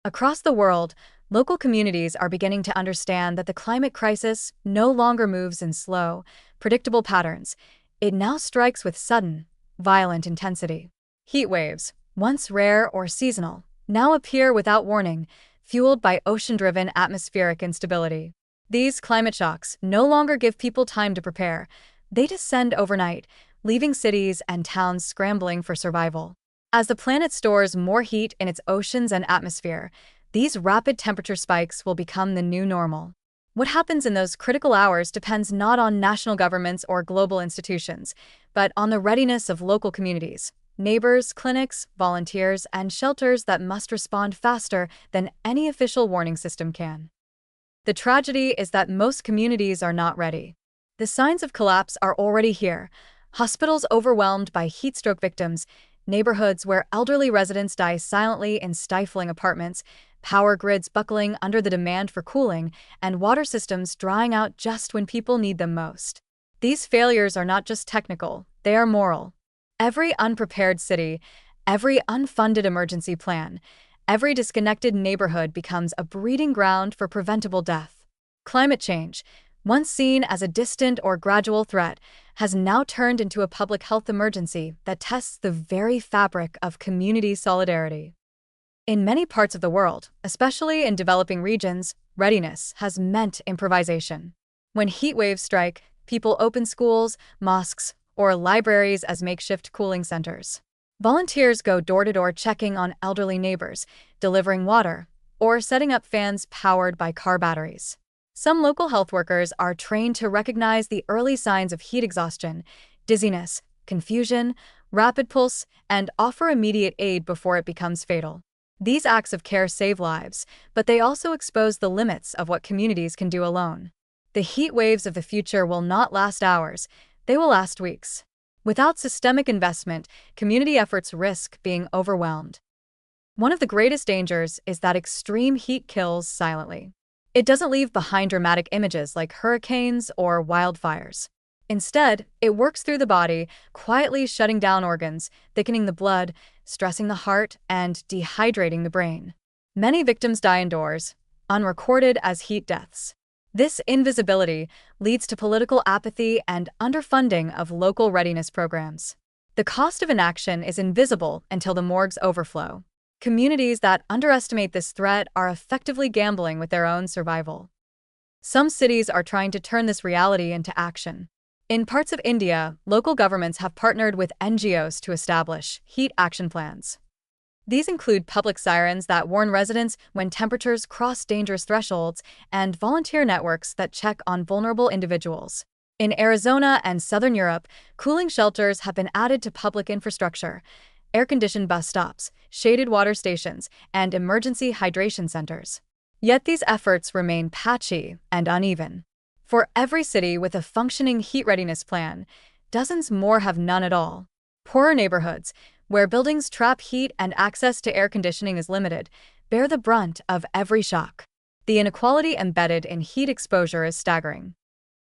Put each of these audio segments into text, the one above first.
Across the world, local communities are beginning to understand that the climate crisis no longer moves in slow, predictable patterns. It now strikes with sudden, violent intensity. Heat waves, once rare or seasonal, now appear without warning, fueled by ocean-driven atmospheric instability. These climate shocks no longer give people time to prepare. They descend overnight, leaving cities and towns scrambling for survival. As the planet stores more heat in its oceans and atmosphere, these rapid temperature spikes will become the new normal. What happens in those critical hours depends not on national governments or global institutions, but on the readiness of local communities, neighbors, clinics, volunteers, and shelters that must respond faster than any official warning system can. The tragedy is that most communities are not ready. The signs of collapse are already here. Hospitals overwhelmed by heatstroke victims, neighborhoods where elderly residents die silently in stifling apartments, power grids buckling under the demand for cooling, and water systems drying out just when people need them most. These failures are not just technical, they are moral. Every unprepared city, every unfunded emergency plan, every disconnected neighborhood becomes a breeding ground for preventable death. Climate change, once seen as a distant or gradual threat, has now turned into a public health emergency that tests the very fabric of community solidarity. In many parts of the world, especially in developing regions, readiness has meant improvisation. When heat waves strike, people open schools, mosques, or libraries as makeshift cooling centers. Volunteers go door to door checking on elderly neighbors, delivering water, or setting up fans powered by car batteries. Some local health workers are trained to recognize the early signs of heat exhaustion, dizziness, confusion, rapid pulse, and offer immediate aid before it becomes fatal. These acts of care save lives, but they also expose the limits of what communities can do alone. The heat waves of the future will not last hours, they will last weeks. Without systemic investment, community efforts risk being overwhelmed. One of the greatest dangers is that extreme heat kills silently. It doesn't leave behind dramatic images like hurricanes or wildfires. Instead, it works through the body, quietly shutting down organs, thickening the blood, stressing the heart, and dehydrating the brain. Many victims die indoors, unrecorded as heat deaths. This invisibility leads to political apathy and underfunding of local readiness programs. The cost of inaction is invisible until the morgues overflow. Communities that underestimate this threat are effectively gambling with their own survival. Some cities are trying to turn this reality into action. In parts of India, local governments have partnered with NGOs to establish heat action plans. These include public sirens that warn residents when temperatures cross dangerous thresholds and volunteer networks that check on vulnerable individuals. In Arizona and Southern Europe, cooling shelters have been added to public infrastructure, air-conditioned bus stops, shaded water stations, and emergency hydration centers. Yet these efforts remain patchy and uneven. For every city with a functioning heat readiness plan, dozens more have none at all. Poorer neighborhoods, where buildings trap heat and access to air conditioning is limited, bear the brunt of every shock. The inequality embedded in heat exposure is staggering.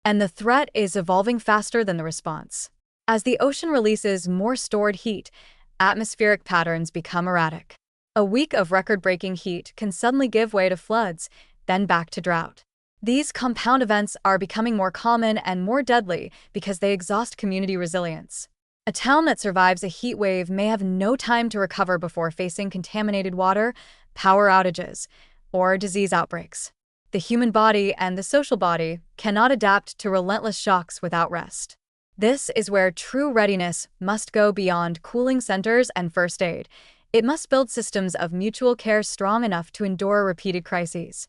And the threat is evolving faster than the response. As the ocean releases more stored heat, atmospheric patterns become erratic. A week of record-breaking heat can suddenly give way to floods, then back to drought. These compound events are becoming more common and more deadly because they exhaust community resilience. A town that survives a heat wave may have no time to recover before facing contaminated water, power outages, or disease outbreaks. The human body and the social body cannot adapt to relentless shocks without rest. This is where true readiness must go beyond cooling centers and first aid. It must build systems of mutual care strong enough to endure repeated crises.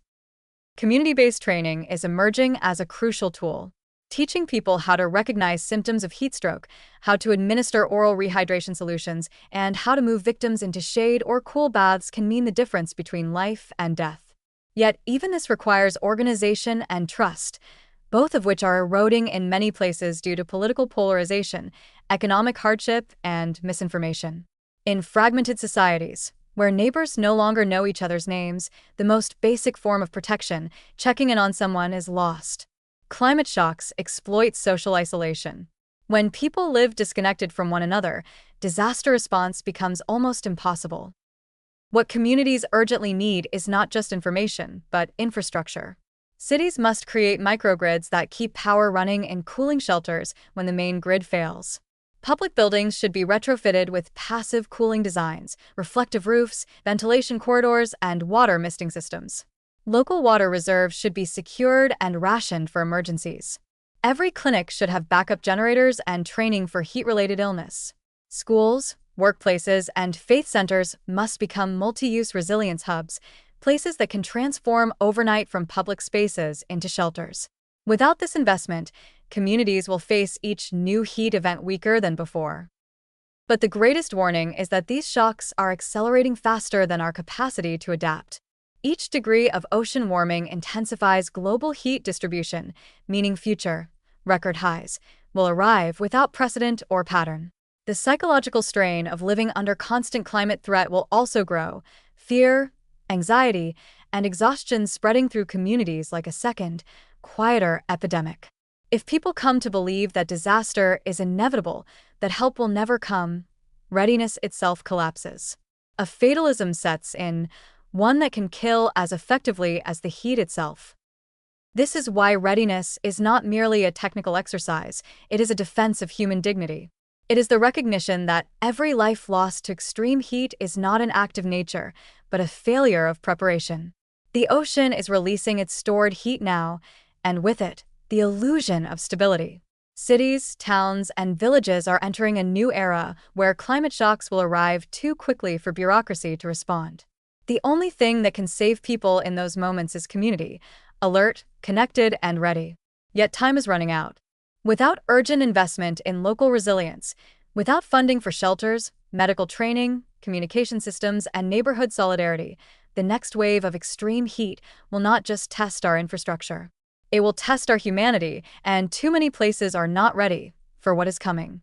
Community-based training is emerging as a crucial tool. Teaching people how to recognize symptoms of heat stroke, how to administer oral rehydration solutions, and how to move victims into shade or cool baths can mean the difference between life and death. Yet even this requires organization and trust, both of which are eroding in many places due to political polarization, economic hardship, and misinformation. In fragmented societies, where neighbors no longer know each other's names, the most basic form of protection, checking in on someone, is lost. Climate shocks exploit social isolation. When people live disconnected from one another, disaster response becomes almost impossible. What communities urgently need is not just information, but infrastructure. Cities must create microgrids that keep power running in cooling shelters when the main grid fails. Public buildings should be retrofitted with passive cooling designs, reflective roofs, ventilation corridors, and water misting systems. Local water reserves should be secured and rationed for emergencies. Every clinic should have backup generators and training for heat-related illness. Schools, workplaces, and faith centers must become multi-use resilience hubs, places that can transform overnight from public spaces into shelters. Without this investment, communities will face each new heat event weaker than before. But the greatest warning is that these shocks are accelerating faster than our capacity to adapt. Each degree of ocean warming intensifies global heat distribution, meaning future record highs will arrive without precedent or pattern. The psychological strain of living under constant climate threat will also grow, fear, anxiety, and exhaustion spreading through communities like a second, quieter epidemic. If people come to believe that disaster is inevitable, that help will never come, readiness itself collapses. A fatalism sets in, one that can kill as effectively as the heat itself. This is why readiness is not merely a technical exercise, it is a defense of human dignity. It is the recognition that every life lost to extreme heat is not an act of nature, but a failure of preparation. The ocean is releasing its stored heat now, and with it, the illusion of stability. Cities, towns, and villages are entering a new era where climate shocks will arrive too quickly for bureaucracy to respond. The only thing that can save people in those moments is community, alert, connected, and ready. Yet time is running out. Without urgent investment in local resilience, without funding for shelters, medical training, communication systems, and neighborhood solidarity, the next wave of extreme heat will not just test our infrastructure. It will test our humanity, and too many places are not ready for what is coming.